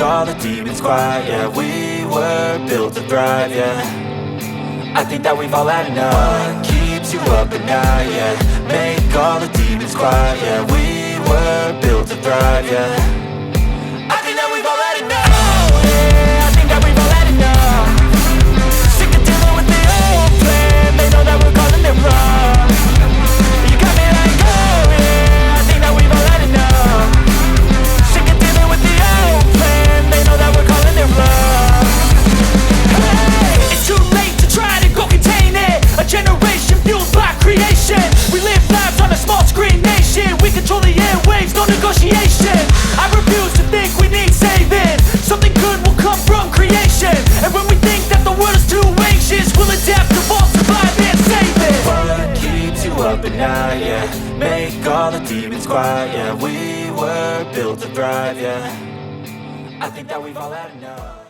all the demons quiet. Yeah, we were built to thrive, yeah. I think that we've all had enough. What keeps you up at night, yeah. Make all the demons quiet, yeah. We were built to thrive, yeah. I think that we've all had enough. Oh, yeah, I think that we've all had enough. Sick of dealing with the old plan. They know that we're calling it wrong. You got me like, oh yeah, I think that we've all had enough. Sick of dealing with the old plan. They know that we're calling it wrong. Hey, it's too late to try to go contain it. A generation fueled by creation. We live lives on a small screen nation. We control the airwaves, no negotiation. I refuse to think we need saving. Something good will come from creation. And when we think that the world is too anxious, we'll adapt, evolve, survive and save it. What keeps you up at night, yeah. Make all the demons quiet, yeah. We were built to thrive, yeah. I think that we've all had enough.